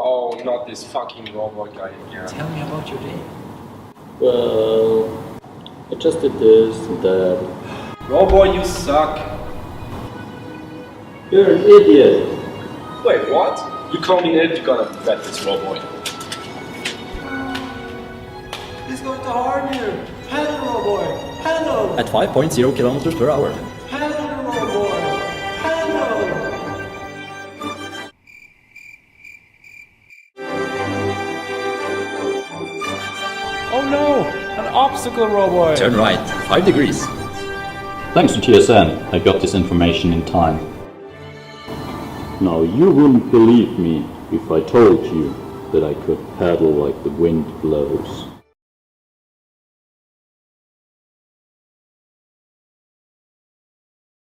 Oh, not this fucking Roboy guy again. Tell me about your day. Well, I just did this and that. Roboy, you suck. You're an idiot. Wait, what? You call me an idiot, you're gonna bet this Roboy. He's going to harm you. Pedal, Roboy. Pedal. At 5.0 kilometers per hour. Pedal, Roboy. Pedal. Oh no! An obstacle, Roboy! Turn right, 5 degrees. Thanks to TSN, I got this information in time. Now, you wouldn't believe me if I told you that I could paddle like the wind blows.